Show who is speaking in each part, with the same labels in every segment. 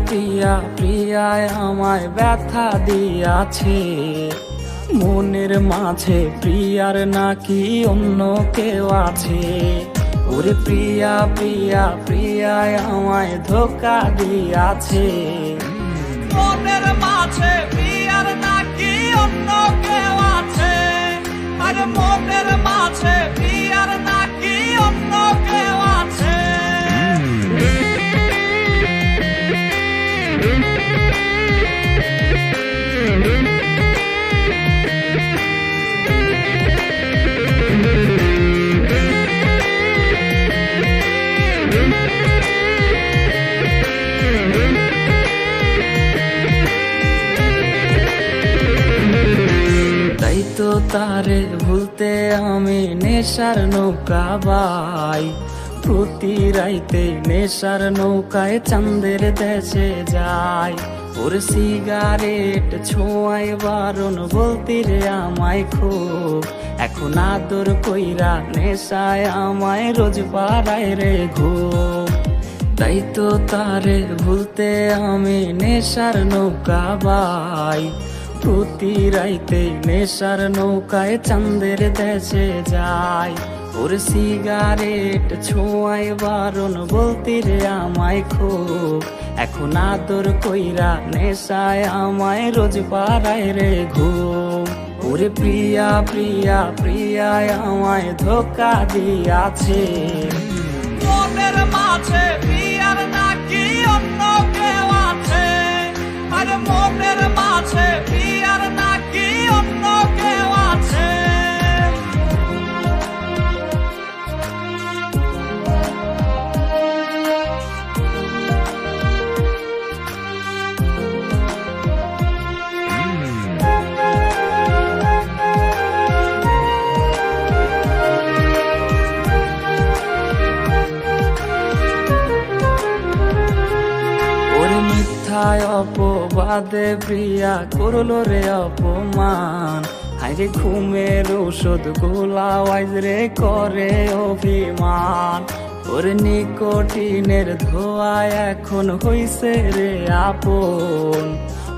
Speaker 1: প্রিয়া প্রিয়ায় আমায় ব্যথা দিয়াছে, মনের মাঝে প্রিয়ার নাকি অন্য কেউ আছে। ওরে প্রিয়া প্রিয়া প্রিয়ায় আমায় ধোকা দিয়াছে,
Speaker 2: মনের মাঝে প্রিয়ার নাকি অন্য কেউ আছে। আর মনের মাঝে প্রিয়ার নাকি অন্য কেউ আছে।
Speaker 1: তাই তো তারে ভুলতে আমি নেশার নৌকা বাই, প্রতি রাইতে নেশার নৌকায় চাঁদের দেশে যাই। ওর সিগারেট ছোঁয়ায় বারণ বলতি রে আমায় খুব, এখন আদর কইরা নেশায় আমায় রোজ পাড়ায় রে ঘুম। তাই তো তারে ভুলতে আমি নেশার নৌকা বাই, প্রতি রাইতে নেশার নৌকায় চাঁদের দেশে যাই। ওর সিগারেট ছোঁয়ায় বারণ বলতি রে আমায় খুব, এখন আদর কইরা নেশায় আমায় রোজ পাড়ায় রে ঘুম। ওরে প্রিয়া প্রিয়া প্রিয়ায় আমায় ধোকা দিয়াছে,
Speaker 2: মনের মাঝে প্রিয়ার নাকি অন্য কেউ আছে। আর মনের মাঝে প্রিয়ার নাকি অন্য কেউ আছে।
Speaker 1: মিথ্যায় অপবাদে প্রিয়া করলো রে অপমান, হাইরে ঘুমের ঔষধ গোলাওয়াইজ রে করে অভিমান। ওর নিকোটিনের ধোঁয়ায় এখন হইছে রে আপন,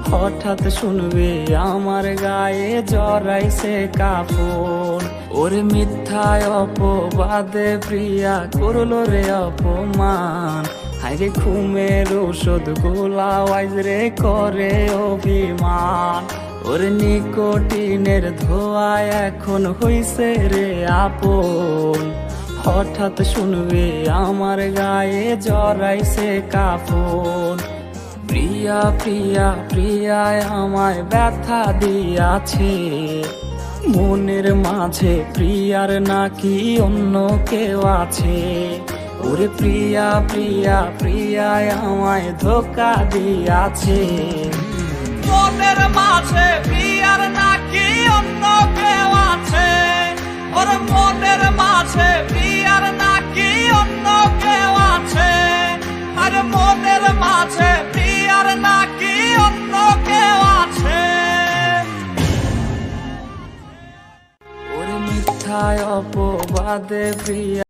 Speaker 1: হঠাৎ শুনবে আমার গায়ে জড়াইছে কাফন। ওর মিথ্যায় অপবাদে প্রিয়া করলো রে অপমান, হাইরে ঘুমের ঔষধ গোলাওয়াইজ রে করে অভিমান। ওর নিকোটিনের ধোঁয়ায় এখন হইছে রে আপন, হঠাৎ শুনবে আমার গায়ে জড়াইছে কাফন। প্রিয়া প্রিয়া প্রিয়ায় আমায় ব্যথা দিয়াছে, মনের মাঝে প্রিয়ার নাকি অন্য কেউ আছে। ওরে প্রিয়া প্রিয়া প্রিয়ায় আমায় ধোকা দিয়াছে,
Speaker 2: মনের মাঝে প্রিয়ার নাকি অন্য কেউ আছে। ওর মনের মাঝে প্রিয়ার নাকি অন্য কেউ আছে। আর মনের মাঝে প্রিয়ার নাকি অন্য কেউ আছে।
Speaker 1: ওরে মিথ্যায় অপবাদে প্রিয়া